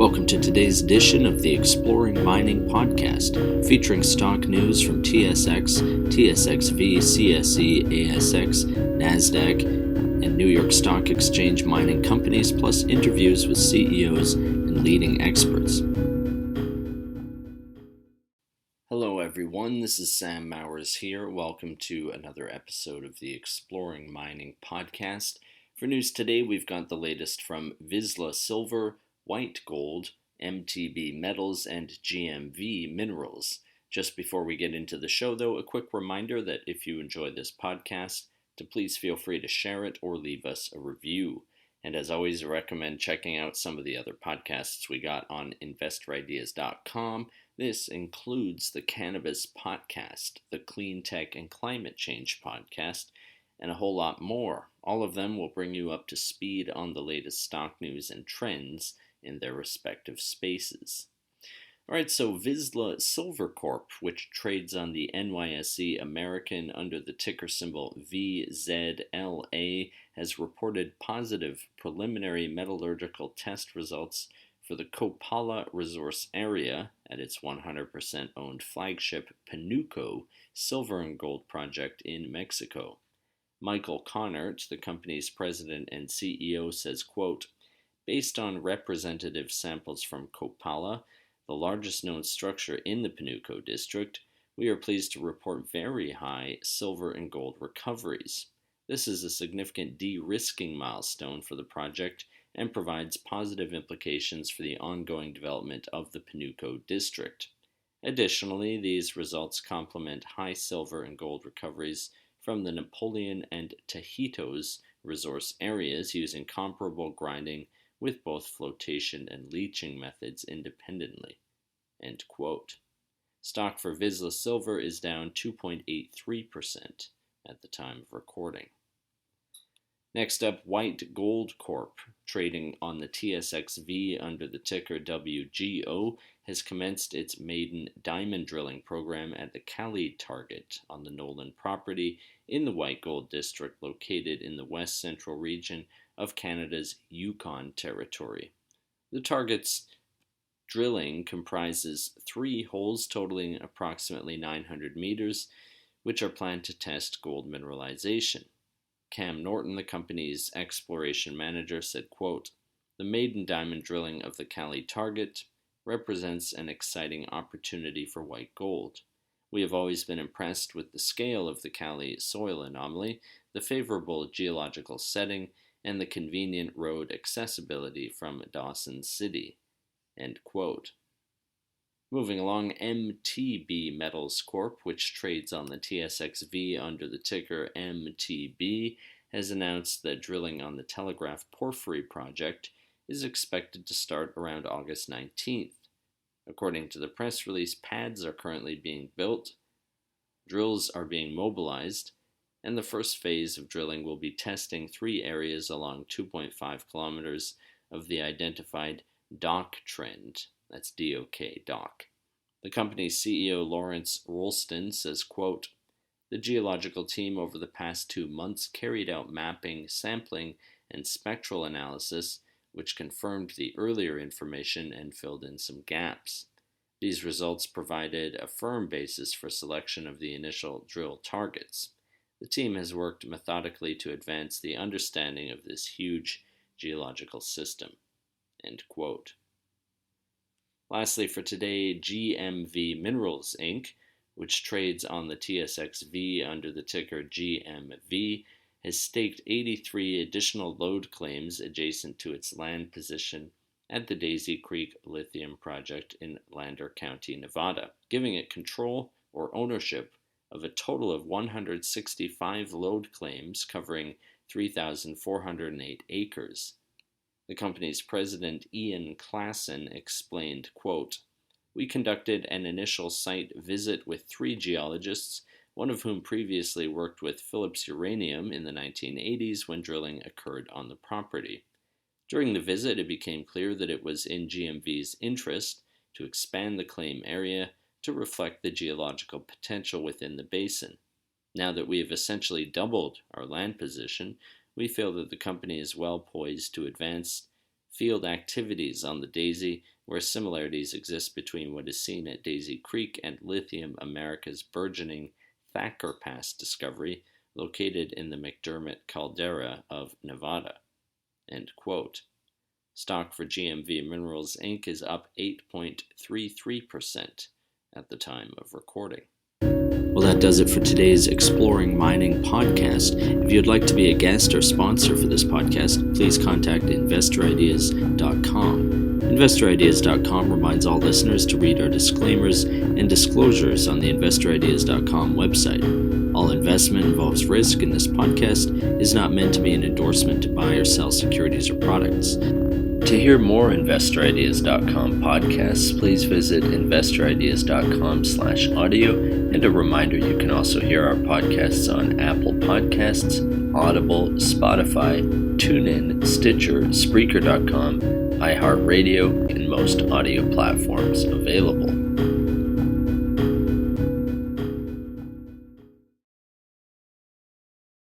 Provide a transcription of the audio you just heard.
Welcome to today's edition of the Exploring Mining podcast, featuring stock news from TSX, TSXV, CSE, ASX, NASDAQ, and New York Stock Exchange mining companies, plus interviews with CEOs and leading experts. Hello everyone, this is Sam Mowers here. Welcome to another episode of the Exploring Mining podcast. For news today, we've got the latest from VZLA Silver, White Gold, MTB Metals, and GMV Minerals. Just before we get into the show, though, a quick reminder that if you enjoy this podcast, to please feel free to share it or leave us a review. And as always, I recommend checking out some of the other podcasts we got on investorideas.com. This includes the Cannabis Podcast, the Clean Tech and Climate Change Podcast, and a whole lot more. All of them will bring you up to speed on the latest stock news and trends in their respective spaces. Alright, so VZLA Silver Corp, which trades on the NYSEAmerican under the ticker symbol VZLA, has reported positive preliminary metallurgical test results for the Copala resource area at its 100% owned flagship Panuco silver and gold project in Mexico. Michael Connert, the company's president and CEO, says, quote, "Based on representative samples from Copala, the largest known structure in the Panuco district, we are pleased to report very high silver and gold recoveries. This is a significant de-risking milestone for the project and provides positive implications for the ongoing development of the Panuco district. Additionally, these results complement high silver and gold recoveries from the Napoleon and Tajitos resource areas using comparable grinding with both flotation and leaching methods independently." End quote. Stock for VZLA Silver is down 2.83% at the time of recording. Next up, White Gold Corp, trading on the TSXV under the ticker WGO, has commenced its maiden diamond drilling program at the Cali target on the Nolan property in the White Gold District located in the west central region of Canada's Yukon Territory. The target's drilling comprises 3 holes totaling approximately 900 meters, which are planned to test gold mineralization. Cam Norton, the company's exploration manager, said, quote, "The maiden diamond drilling of the Cali target represents an exciting opportunity for white gold. We have always been impressed with the scale of the Cali soil anomaly, the favorable geological setting, and the convenient road accessibility from Dawson City." End quote. Moving along, MTB Metals Corp, which trades on the TSXV under the ticker MTB, has announced that drilling on the Telegraph Porphyry project is expected to start around August 19th. According to the press release, pads are currently being built, drills are being mobilized, and the first phase of drilling will be testing 3 areas along 2.5 kilometers of the identified DOC trend. That's DOK, DOC. The company's CEO, Lawrence Rolston, says, quote, "The geological team over the past 2 months carried out mapping, sampling, and spectral analysis, which confirmed the earlier information and filled in some gaps. These results provided a firm basis for selection of the initial drill targets. The team has worked methodically to advance the understanding of this huge geological system." End quote. Lastly for today, GMV Minerals, Inc., which trades on the TSXV under the ticker GMV, has staked 83 additional lode claims adjacent to its land position at the Daisy Creek Lithium Project in Lander County, Nevada, giving it control or ownership of a total of 165 lode claims covering 3,408 acres. The company's president, Ian Klassen, explained, quote, "We conducted an initial site visit with 3 geologists, one of whom previously worked with Phillips Uranium in the 1980s when drilling occurred on the property. During the visit, it became clear that it was in GMV's interest to expand the claim area to reflect the geological potential within the basin. Now that we have essentially doubled our land position, we feel that the company is well poised to advance field activities on the Daisy, where similarities exist between what is seen at Daisy Creek and NYSEAmerican's burgeoning Thacker Pass discovery located in the McDermott caldera of Nevada. End quote. Stock for GMV Minerals Inc. is up 8.33% at the time of recording. Well, that does it for today's Exploring Mining podcast. If you'd like to be a guest or sponsor for this podcast, please contact InvestorIdeas.com. InvestorIdeas.com reminds all listeners to read our disclaimers and disclosures on the InvestorIdeas.com website. All investment involves risk, and this podcast is not meant to be an endorsement to buy or sell securities or products. To hear more InvestorIdeas.com podcasts, please visit InvestorIdeas.com/audio. And a reminder, you can also hear our podcasts on Apple Podcasts, Audible, Spotify, TuneIn, Stitcher, Spreaker.com, iHeartRadio, and most audio platforms available.